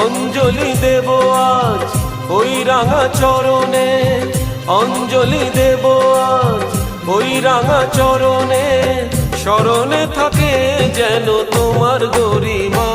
অঞ্জলি দেব আজ ওই রাঙা চরণে, অঞ্জলি দেব আজ ওই রাঙা চরণে। স্মরণে থাকে যেন তোমার গরিমা।